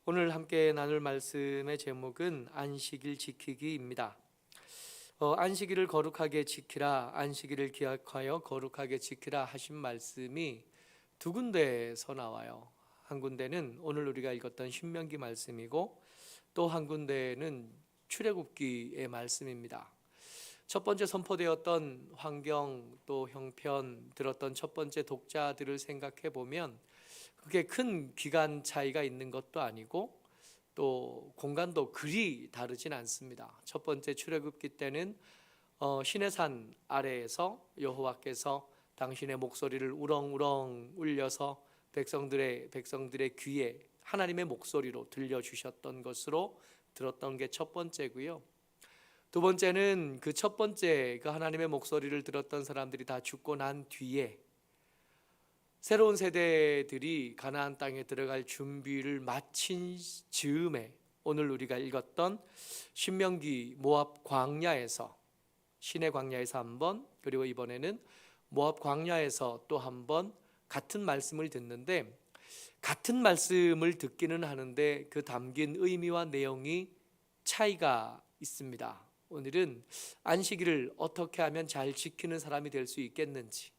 오늘 함께 나눌 말씀의 제목은 안식일 지키기입니다. 안식일을 거룩하게 지키라, 안식일을 기억하여 거룩하게 지키라 하신 말씀이 두 군데에서 나와요. 한 군데는 오늘 우리가 읽었던 신명기 말씀이고, 또 한 군데는 출애굽기의 말씀입니다. 첫 번째 선포되었던 환경, 또 형편, 들었던 첫 번째 독자들을 생각해 보면 그게 큰 기간 차이가 있는 것도 아니고 또 공간도 그리 다르진 않습니다. 첫 번째 출애굽기 때는 시내산 아래에서 여호와께서 당신의 목소리를 우렁우렁 울려서 백성들의 귀에 하나님의 목소리로 들려주셨던 것으로 들었던 게 첫 번째고요. 두 번째는 그 첫 번째 그 하나님의 목소리를 들었던 사람들이 다 죽고 난 뒤에 새로운 세대들이 가나안 땅에 들어갈 준비를 마친 즈음에 오늘 우리가 읽었던 신명기 모압 광야에서, 시내 광야에서 한 번, 그리고 이번에는 모압 광야에서 또 한 번 같은 말씀을 듣는데, 같은 말씀을 듣기는 하는데 그 담긴 의미와 내용이 차이가 있습니다. 오늘은 안식일을 어떻게 하면 잘 지키는 사람이 될 수 있겠는지,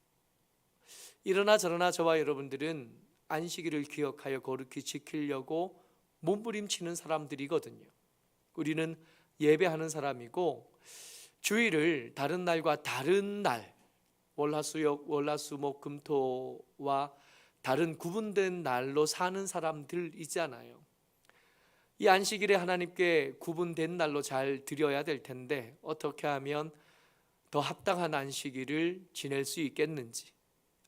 이러나 저러나 저와 여러분들은 안식일을 기억하여 거룩히 지키려고 몸부림치는 사람들이거든요. 우리는 예배하는 사람이고, 주일을 다른 날과 다른 날, 월화수목금토와 다른 구분된 날로 사는 사람들이잖아요. 이 안식일에 하나님께 구분된 날로 잘 드려야 될 텐데 어떻게 하면 더 합당한 안식일을 지낼 수 있겠는지,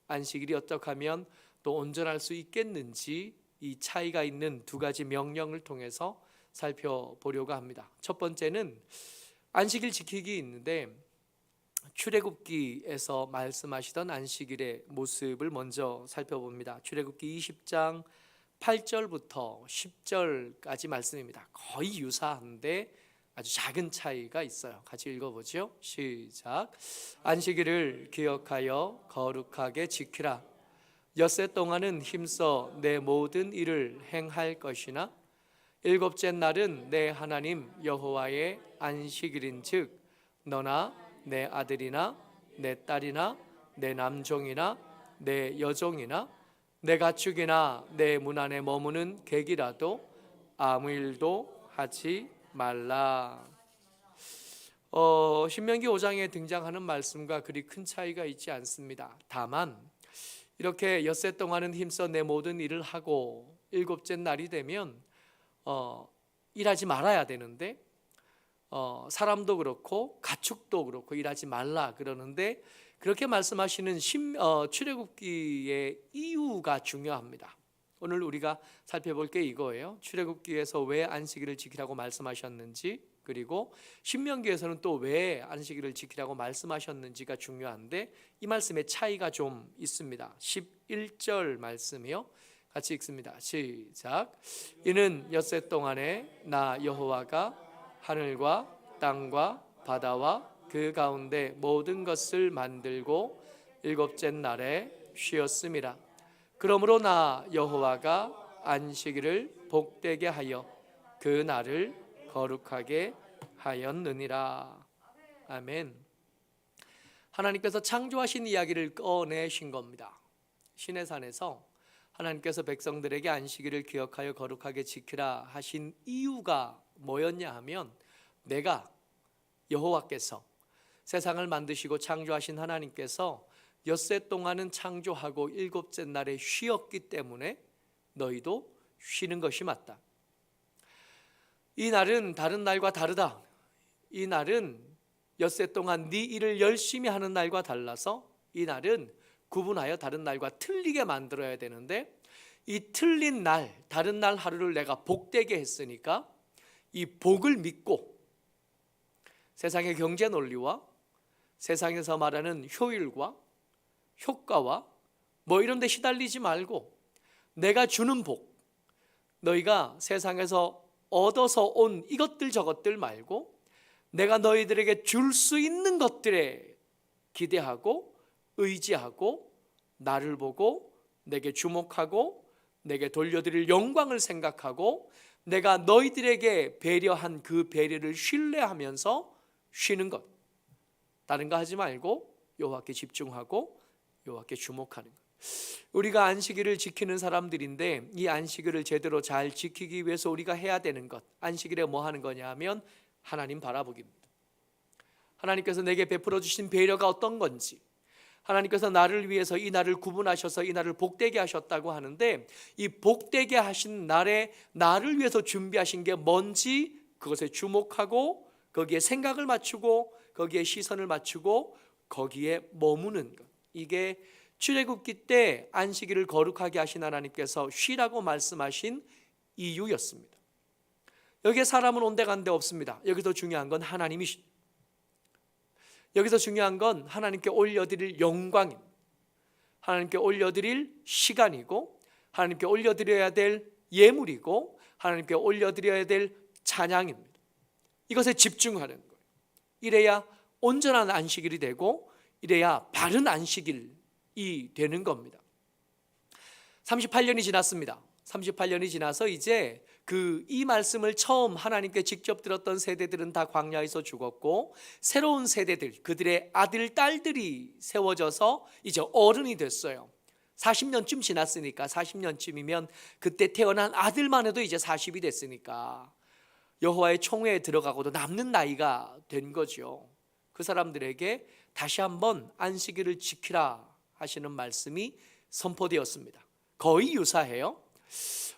안식일이 어떻게 하면 또 온전할 수 있겠는지, 이 차이가 있는 두 가지 명령을 통해서 살펴보려고 합니다. 첫 번째는 안식일 지키기 있는데, 출애굽기에서 말씀하시던 안식일의 모습을 먼저 살펴봅니다. 출애굽기 20장 8절부터 10절까지 말씀입니다. 거의 유사한데 아주 작은 차이가 있어요. 같이 읽어보죠. 시작. 안식일을 기억하여 거룩하게 지키라. 엿새 동안은 힘써 내 모든 일을 행할 것이나 일곱째 날은 내 하나님 여호와의 안식일인즉 너나 내 아들이나 내 딸이나 내 남종이나 내 여종이나 내 가축이나 내 문 안에 머무는 객이라도 아무 일도 하지 말라. 신명기 5장에 등장하는 말씀과 그리 큰 차이가 있지 않습니다. 다만 이렇게 엿새 동안은 힘써 내 모든 일을 하고 일곱째 날이 되면 일하지 말아야 되는데, 사람도 그렇고 가축도 그렇고 일하지 말라 그러는데, 그렇게 말씀하시는 출애굽기의 이유가 중요합니다. 오늘 우리가 살펴볼 게 이거예요. 출애굽기에서 왜 안식일을 지키라고 말씀하셨는지, 그리고 신명기에서는 또 왜 안식일을 지키라고 말씀하셨는지가 중요한데, 이 말씀의 차이가 좀 있습니다. 11절 말씀이요. 같이 읽습니다. 시작. 이는 엿새 동안에 나 여호와가 하늘과 땅과 바다와 그 가운데 모든 것을 만들고 일곱째 날에 쉬었음이라. 그러므로 나 여호와가 안식일을 복되게 하여 그 날을 거룩하게 하였느니라. 아멘. 하나님께서 창조하신 이야기를 꺼내신 겁니다. 시내산에서 하나님께서 백성들에게 안식일을 기억하여 거룩하게 지키라 하신 이유가 뭐였냐 하면, 내가 여호와께서 세상을 만드시고 창조하신 하나님께서 엿새 동안은 창조하고 일곱째 날에 쉬었기 때문에 너희도 쉬는 것이 맞다. 이 날은 다른 날과 다르다. 이 날은 엿새 동안 네 일을 열심히 하는 날과 달라서 이 날은 구분하여 다른 날과 틀리게 만들어야 되는데, 이 틀린 날, 다른 날 하루를 내가 복되게 했으니까 이 복을 믿고 세상의 경제 논리와 세상에서 말하는 효율과 효과와 이런 데 시달리지 말고, 내가 주는 복, 너희가 세상에서 얻어서 온 이것들 저것들 말고 내가 너희들에게 줄 수 있는 것들에 기대하고 의지하고 나를 보고 내게 주목하고 내게 돌려드릴 영광을 생각하고 내가 너희들에게 배려한 그 배려를 신뢰하면서 쉬는 것. 다른 거 하지 말고 여호와께 집중하고 여호와께 주목하는 것. 우리가 안식일을 지키는 사람들인데 이 안식일을 제대로 잘 지키기 위해서 우리가 해야 되는 것, 안식일에 뭐 하는 거냐 하면 하나님 바라보기입니다. 하나님께서 내게 베풀어 주신 배려가 어떤 건지, 하나님께서 나를 위해서 이 날을 구분하셔서 이 날을 복되게 하셨다고 하는데 이 복되게 하신 날에 나를 위해서 준비하신 게 뭔지 그것에 주목하고 거기에 생각을 맞추고 거기에 시선을 맞추고 거기에 머무는 것. 이게 출애굽기 때 안식일을 거룩하게 하신 하나님께서 쉬라고 말씀하신 이유였습니다. 여기에 사람은 온데간데 없습니다. 여기서 중요한 건 하나님이십니다. 여기서 중요한 건 하나님께 올려드릴 영광입니다. 하나님께 올려드릴 시간이고 하나님께 올려드려야 될 예물이고 하나님께 올려드려야 될 찬양입니다. 이것에 집중하는 거예요. 이래야 온전한 안식일이 되고 이래야 바른 안식일이 되는 겁니다. 38년이 지났습니다. 38년이 지나서 이제 이 말씀을 처음 하나님께 직접 들었던 세대들은 다 광야에서 죽었고 새로운 세대들, 그들의 아들, 딸들이 세워져서 이제 어른이 됐어요. 40년쯤 지났으니까 40년쯤이면 그때 태어난 아들만 해도 이제 40이 됐으니까 여호와의 총회에 들어가고도 남는 나이가 된 거죠. 그 사람들에게 다시 한번 안식일을 지키라 하시는 말씀이 선포되었습니다. 거의 유사해요.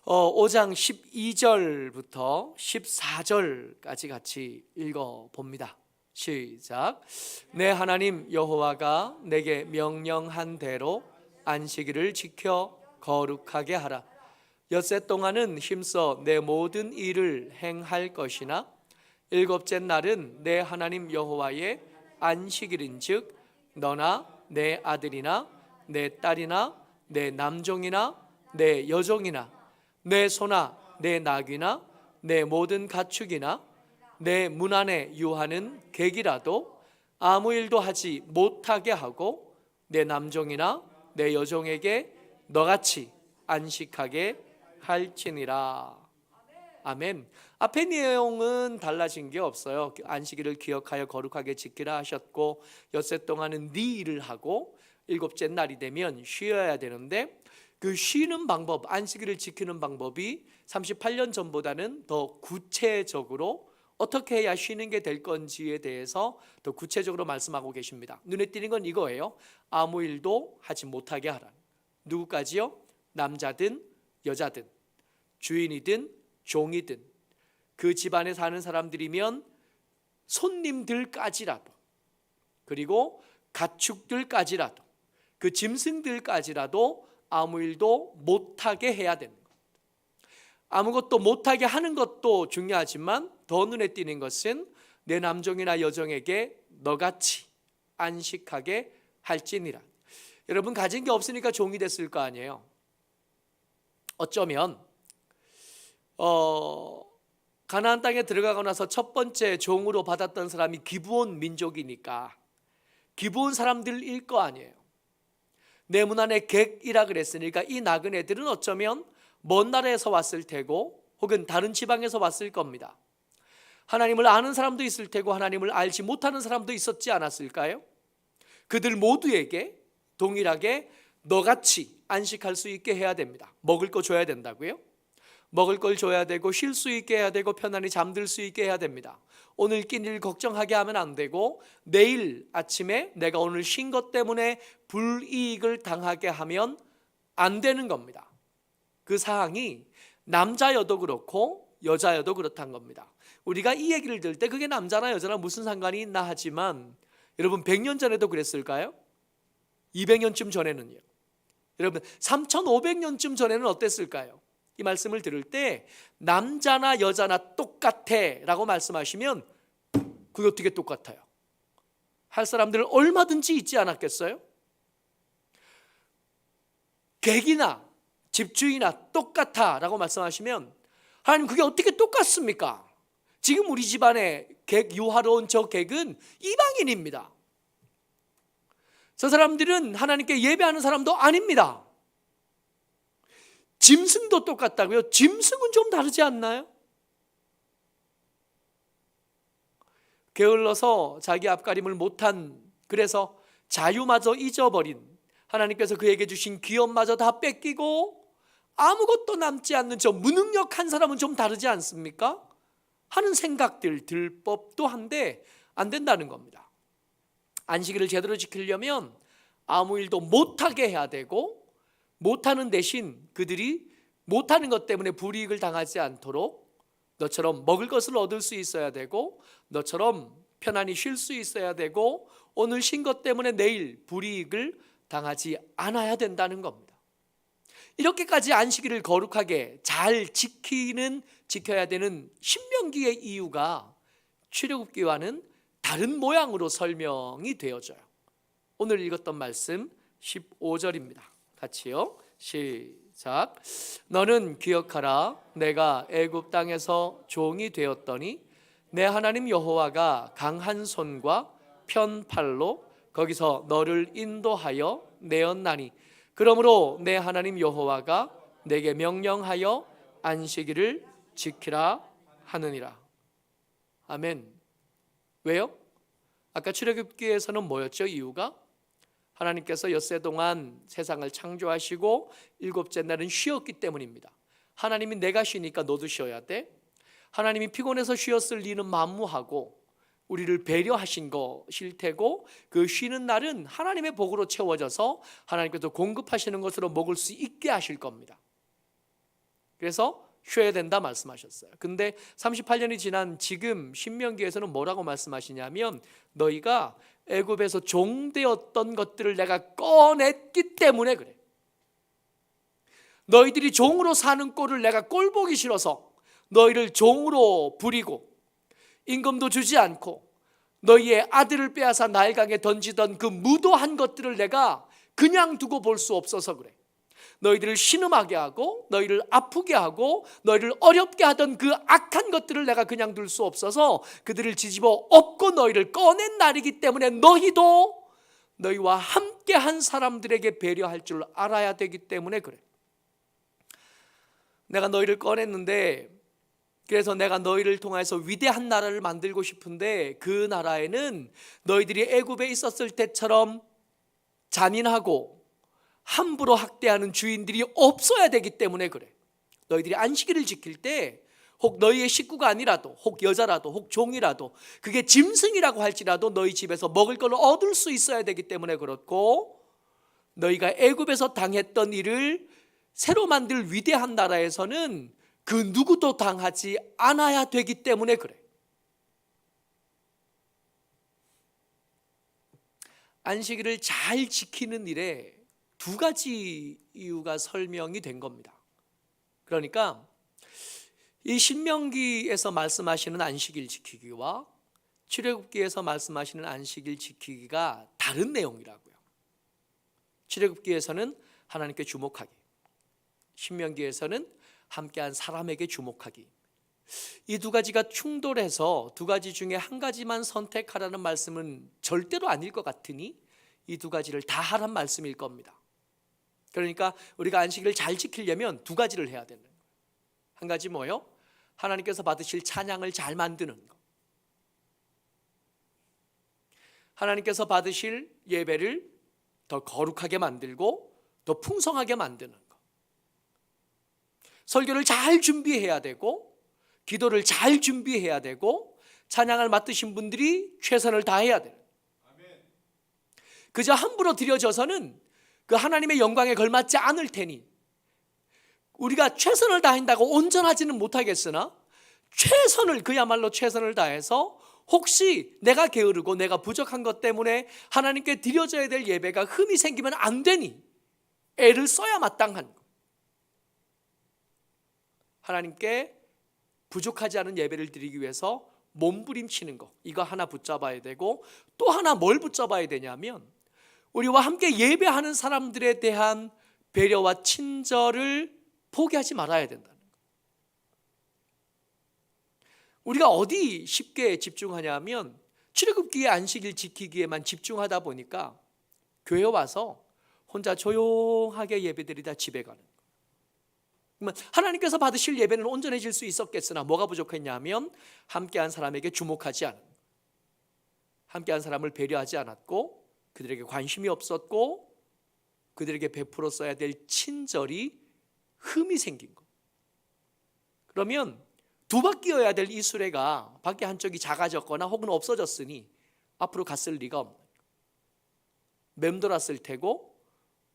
5장 12절부터 14절까지 같이 읽어봅니다. 시작. 내 하나님 여호와가 내게 명령한 대로 안식일을 지켜 거룩하게 하라. 엿새 동안은 힘써 내 모든 일을 행할 것이나 일곱째 날은 내 하나님 여호와의 안식일인즉 너나 내 아들이나 내 딸이나 내 남종이나 내 여종이나 내 소나 내 나귀나 내 모든 가축이나 내 문 안에 유하는 객이라도 아무 일도 하지 못하게 하고 내 남종이나 내 여종에게 너같이 안식하게 할지니라. 아멘. 앞의 내용은 달라진 게 없어요. 안식일을 기억하여 거룩하게 지키라 하셨고 엿새 동안은 네 일을 하고 일곱째 날이 되면 쉬어야 되는데 그 쉬는 방법, 안식일을 지키는 방법이 38년 전보다는 더 구체적으로 어떻게 해야 쉬는 게 될 건지에 대해서 더 구체적으로 말씀하고 계십니다. 눈에 띄는 건 이거예요. 아무 일도 하지 못하게 하라. 누구까지요? 남자든 여자든 주인이든 종이든 그 집안에 사는 사람들이면 손님들까지라도 그리고 가축들까지라도 그 짐승들까지라도 아무 일도 못하게 해야 되는 것. 아무것도 못하게 하는 것도 중요하지만 더 눈에 띄는 것은 내 남종이나 여종에게 너같이 안식하게 할지니라. 여러분 가진 게 없으니까 종이 됐을 거 아니에요. 어쩌면 가나안 땅에 들어가고 나서 첫 번째 종으로 받았던 사람이 기브온 민족이니까 기브온 사람들일 거 아니에요. 내 문 안에 객이라 그랬으니까 이 나그네들은 어쩌면 먼 나라에서 왔을 테고 혹은 다른 지방에서 왔을 겁니다. 하나님을 아는 사람도 있을 테고 하나님을 알지 못하는 사람도 있었지 않았을까요? 그들 모두에게 동일하게 너같이 안식할 수 있게 해야 됩니다. 먹을 거 줘야 된다고요? 먹을 걸 줘야 되고 쉴 수 있게 해야 되고 편안히 잠들 수 있게 해야 됩니다. 오늘 낀 일 걱정하게 하면 안 되고 내일 아침에 내가 오늘 쉰 것 때문에 불이익을 당하게 하면 안 되는 겁니다. 그 사항이 남자여도 그렇고 여자여도 그렇다는 겁니다. 우리가 이 얘기를 들을 때 그게 남자나 여자나 무슨 상관이 있나 하지만 여러분 100년 전에도 그랬을까요? 200년쯤 전에는요. 여러분 3500년쯤 전에는 어땠을까요? 이 말씀을 들을 때 남자나 여자나 똑같아 라고 말씀하시면 그게 어떻게 똑같아요? 할 사람들은 얼마든지 있지 않았겠어요? 객이나 집주인이나 똑같아 라고 말씀하시면 하나님 그게 어떻게 똑같습니까? 지금 우리 집안에 객 유하러 온 저 객은 이방인입니다. 저 사람들은 하나님께 예배하는 사람도 아닙니다. 짐승도 똑같다고요? 짐승은 좀 다르지 않나요? 게을러서 자기 앞가림을 못한, 그래서 자유마저 잊어버린 하나님께서 그에게 주신 기업마저 다 뺏기고 아무것도 남지 않는 저 무능력한 사람은 좀 다르지 않습니까? 하는 생각들 들 법도 한데 안 된다는 겁니다. 안식일을 제대로 지키려면 아무 일도 못하게 해야 되고, 못하는 대신 그들이 못하는 것 때문에 불이익을 당하지 않도록 너처럼 먹을 것을 얻을 수 있어야 되고, 너처럼 편안히 쉴 수 있어야 되고, 오늘 쉰 것 때문에 내일 불이익을 당하지 않아야 된다는 겁니다. 이렇게까지 안식일을 거룩하게 잘 지켜야 되는 신명기의 이유가 출애굽기와는 다른 모양으로 설명이 되어져요. 오늘 읽었던 말씀 15절입니다. 같이요. 시작. 너는 기억하라. 내가 애굽 땅에서 종이 되었더니 내 하나님 여호와가 강한 손과 편 팔로 거기서 너를 인도하여 내었나니, 그러므로 내 하나님 여호와가 내게 명령하여 안식일을 지키라 하느니라. 아멘. 왜요? 아까 출애굽기에서는 뭐였죠? 이유가 하나님께서 엿새 동안 세상을 창조하시고 일곱째 날은 쉬었기 때문입니다. 하나님이 내가 쉬니까 너도 쉬어야 돼. 하나님이 피곤해서 쉬었을 리는 만무하고 우리를 배려하신 것일 테고, 그 쉬는 날은 하나님의 복으로 채워져서 하나님께서 공급하시는 것으로 먹을 수 있게 하실 겁니다. 그래서 쉬어야 된다 말씀하셨어요. 근데 38년이 지난 지금 신명기에서는 뭐라고 말씀하시냐면, 너희가 애굽에서 종되었던 것들을 내가 꺼냈기 때문에 그래. 너희들이 종으로 사는 꼴을 내가 꼴보기 싫어서 너희를 종으로 부리고 임금도 주지 않고 너희의 아들을 빼앗아 나일강에 던지던 그 무도한 것들을 내가 그냥 두고 볼 수 없어서 그래. 너희들을 신음하게 하고 너희를 아프게 하고 너희를 어렵게 하던 그 악한 것들을 내가 그냥 둘 수 없어서 그들을 뒤집어 엎고 너희를 꺼낸 날이기 때문에 너희도 너희와 함께한 사람들에게 배려할 줄 알아야 되기 때문에 그래. 내가 너희를 꺼냈는데, 그래서 내가 너희를 통해서 위대한 나라를 만들고 싶은데, 그 나라에는 너희들이 애굽에 있었을 때처럼 잔인하고 함부로 학대하는 주인들이 없어야 되기 때문에 그래. 너희들이 안식일을 지킬 때 혹 너희의 식구가 아니라도, 혹 여자라도, 혹 종이라도, 그게 짐승이라고 할지라도 너희 집에서 먹을 걸 얻을 수 있어야 되기 때문에 그렇고, 너희가 애굽에서 당했던 일을 새로 만들 위대한 나라에서는 그 누구도 당하지 않아야 되기 때문에 그래. 안식일을 잘 지키는 일에 두 가지 이유가 설명이 된 겁니다. 그러니까 이 신명기에서 말씀하시는 안식일 지키기와 출애굽기에서 말씀하시는 안식일 지키기가 다른 내용이라고요. 출애굽기에서는 하나님께 주목하기, 신명기에서는 함께한 사람에게 주목하기. 이 두 가지가 충돌해서 두 가지 중에 한 가지만 선택하라는 말씀은 절대로 아닐 것 같으니 이 두 가지를 다 하란 말씀일 겁니다. 그러니까 우리가 안식일을 잘 지키려면 두 가지를 해야 되는 거예요. 한 가지 뭐예요? 하나님께서 받으실 찬양을 잘 만드는 것. 하나님께서 받으실 예배를 더 거룩하게 만들고 더 풍성하게 만드는 것. 설교를 잘 준비해야 되고, 기도를 잘 준비해야 되고, 찬양을 맡으신 분들이 최선을 다해야 돼요. 그저 함부로 드려져서는 그 하나님의 영광에 걸맞지 않을 테니, 우리가 최선을 다한다고 온전하지는 못하겠으나 최선을, 그야말로 최선을 다해서 혹시 내가 게으르고 내가 부족한 것 때문에 하나님께 드려져야 될 예배가 흠이 생기면 안 되니 애를 써야 마땅한 것. 하나님께 부족하지 않은 예배를 드리기 위해서 몸부림치는 거, 이거 하나 붙잡아야 되고, 또 하나 뭘 붙잡아야 되냐면 우리와 함께 예배하는 사람들에 대한 배려와 친절을 포기하지 말아야 된다는 거예요. 우리가 어디 쉽게 집중하냐면 출애굽기의 안식일 지키기에만 집중하다 보니까 교회 와서 혼자 조용하게 예배드리다 집에 가는 거예요. 그러면 하나님께서 받으실 예배는 온전해질 수 있었겠으나 뭐가 부족했냐면 함께한 사람에게 주목하지 않은, 함께한 사람을 배려하지 않았고 그들에게 관심이 없었고 그들에게 베풀었어야 될 친절이 흠이 생긴 것. 그러면 두 바퀴여야 될 이 수레가 바퀴 한쪽이 작아졌거나 혹은 없어졌으니 앞으로 갔을 리가 없는 거예요. 맴돌았을 테고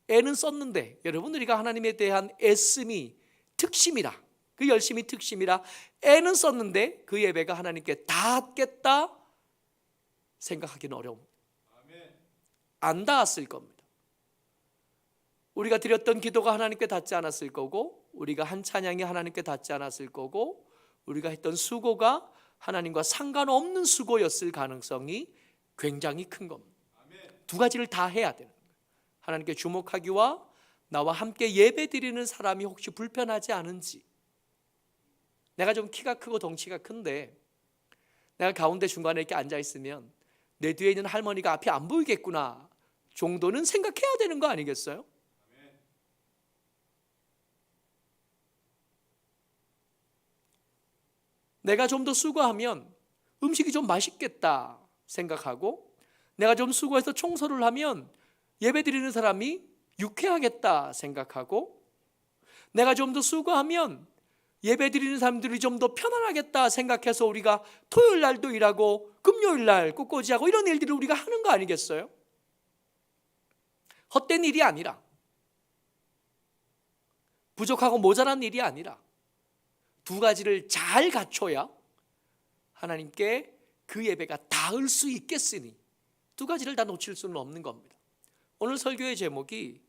애는 썼는데 여러분, 우리가 하나님에 대한 애씀이 특심이라, 그 열심이 특심이라 애는 썼는데 그 예배가 하나님께 닿았겠다 생각하기는 어려운, 안 닿았을 겁니다. 우리가 드렸던 기도가 하나님께 닿지 않았을 거고, 우리가 한 찬양이 하나님께 닿지 않았을 거고, 우리가 했던 수고가 하나님과 상관없는 수고였을 가능성이 굉장히 큰 겁니다. 두 가지를 다 해야 되는 거예요. 하나님께 주목하기와 나와 함께 예배드리는 사람이 혹시 불편하지 않은지. 내가 좀 키가 크고 덩치가 큰데 내가 가운데 중간에 이렇게 앉아 있으면 내 뒤에 있는 할머니가 앞이 안 보이겠구나 정도는 생각해야 되는 거 아니겠어요? 내가 좀 더 수고하면 음식이 좀 맛있겠다 생각하고, 내가 좀 수고해서 청소를 하면 예배드리는 사람이 유쾌하겠다 생각하고, 내가 좀 더 수고하면 예배드리는 사람들이 좀 더 편안하겠다 생각해서 우리가 토요일 날도 일하고 금요일 날 꽃꽂이하고 이런 일들을 우리가 하는 거 아니겠어요? 헛된 일이 아니라, 부족하고 모자란 일이 아니라 두 가지를 잘 갖춰야 하나님께 그 예배가 닿을 수 있겠으니 두 가지를 다 놓칠 수는 없는 겁니다. 오늘 설교의 제목이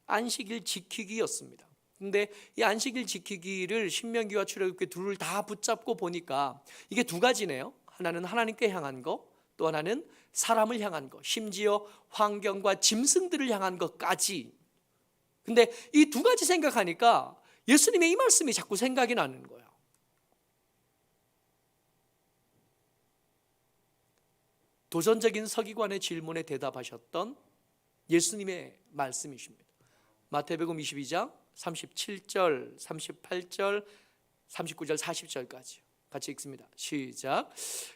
안식일 지키기였습니다. 근데 이 안식일 지키기를 신명기와 출애굽기 둘을 다 붙잡고 보니까 이게 두 가지네요. 하나는 하나님께 향한 거, 또 하나는 사람을 향한 거, 심지어 환경과 짐승들을 향한 것까지. 근데 이 두 가지 생각하니까 예수님의 이 말씀이 자꾸 생각이 나는 거예요. 도전적인 서기관의 질문에 대답하셨던 예수님의 말씀이십니다. 마태복음 22장 37절, 38절, 39절, 40절까지 같이 읽습니다. 시작.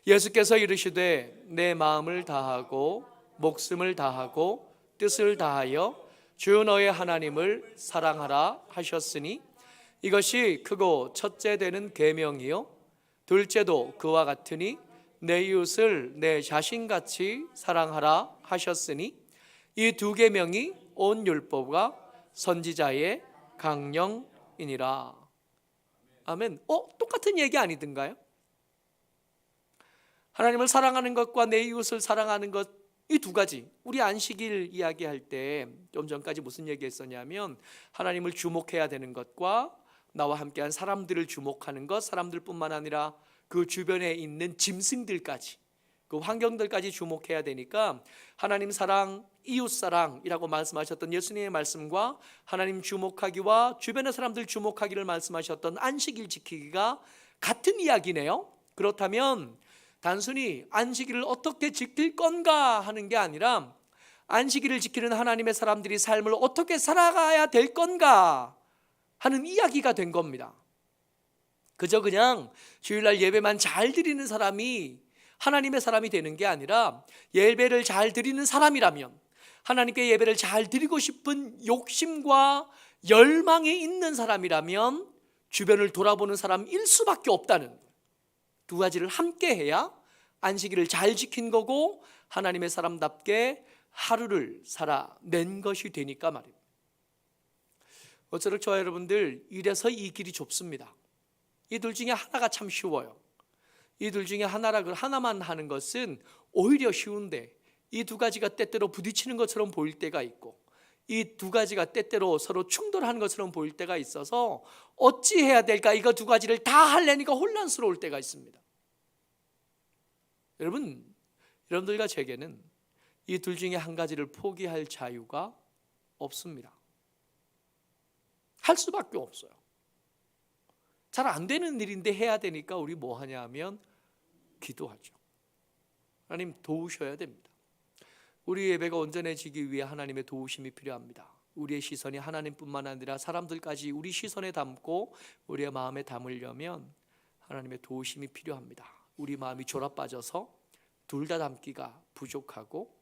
예수께서 이르시되 내 마음을 다하고 목숨을 다하고 뜻을 다하여 주 너의 하나님을 사랑하라 하셨으니 이것이 크고 첫째 되는 계명이요 둘째도 그와 같으니 내 이웃을 내 자신같이 사랑하라 하셨으니 이 두 계명이 온 율법과 선지자의 강령이니라. 아멘. 똑같은 얘기 아니든가요? 하나님을 사랑하는 것과 내 이웃을 사랑하는 것, 이 두 가지. 우리 안식일 이야기할 때 좀 전까지 무슨 얘기했었냐면 하나님을 주목해야 되는 것과 나와 함께한 사람들을 주목하는 것, 사람들뿐만 아니라 그 주변에 있는 짐승들까지, 그 환경들까지 주목해야 되니까 하나님 사랑, 이웃 사랑이라고 말씀하셨던 예수님의 말씀과 하나님 주목하기와 주변의 사람들 주목하기를 말씀하셨던 안식일 지키기가 같은 이야기네요. 그렇다면 단순히 안식일을 어떻게 지킬 건가 하는 게 아니라 안식일을 지키는 하나님의 사람들이 삶을 어떻게 살아가야 될 건가 하는 이야기가 된 겁니다. 그저 그냥 주일날 예배만 잘 드리는 사람이 하나님의 사람이 되는 게 아니라 예배를 잘 드리는 사람이라면, 하나님께 예배를 잘 드리고 싶은 욕심과 열망이 있는 사람이라면 주변을 돌아보는 사람일 수밖에 없다는, 두 가지를 함께 해야 안식일을 잘 지킨 거고 하나님의 사람답게 하루를 살아낸 것이 되니까 말입니다. 어쩌록 저와 여러분들, 이래서 이 길이 좁습니다. 이 둘 중에 하나가 참 쉬워요. 이 둘 중에 하나만 하는 것은 오히려 쉬운데 이 두 가지가 때때로 부딪히는 것처럼 보일 때가 있고 이 두 가지가 때때로 서로 충돌하는 것처럼 보일 때가 있어서 어찌 해야 될까, 이거 두 가지를 다 하려니까 혼란스러울 때가 있습니다. 여러분들과 제게는 이 둘 중에 한 가지를 포기할 자유가 없습니다. 할 수밖에 없어요. 잘 안 되는 일인데 해야 되니까 우리 뭐 하냐 하면 기도하죠. 하나님 도우셔야 됩니다. 우리 예배가 온전해지기 위해 하나님의 도우심이 필요합니다. 우리의 시선이 하나님뿐만 아니라 사람들까지 우리 시선에 담고 우리의 마음에 담으려면 하나님의 도우심이 필요합니다. 우리 마음이 졸아 빠져서 둘 다 담기가 부족하고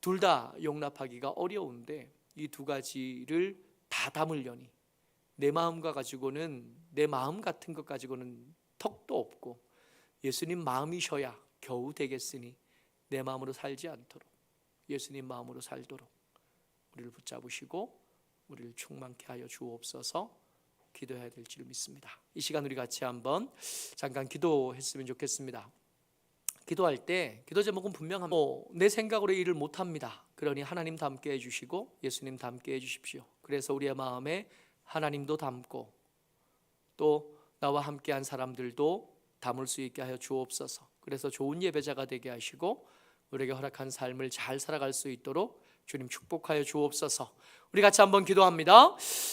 둘 다 용납하기가 어려운데 이 두 가지를 다 담으려니 내 마음과 가지고는, 내 마음 같은 것 가지고는 턱도 없고 예수님 마음이셔야 겨우 되겠으니 내 마음으로 살지 않도록 예수님 마음으로 살도록 우리를 붙잡으시고 우리를 충만케 하여 주옵소서. 기도해야 될 줄 믿습니다. 이 시간 우리 같이 한번 잠깐 기도했으면 좋겠습니다. 기도할 때 기도 제목은 분명합니다. 내 생각으로 일을 못합니다. 그러니 하나님 담게 해주시고 예수님 담게 해주십시오. 그래서 우리의 마음에 하나님도 담고 또 나와 함께한 사람들도 담을 수 있게 하여 주옵소서. 그래서 좋은 예배자가 되게 하시고 우리에게 허락한 삶을 잘 살아갈 수 있도록 주님 축복하여 주옵소서. 우리 같이 한번 기도합니다.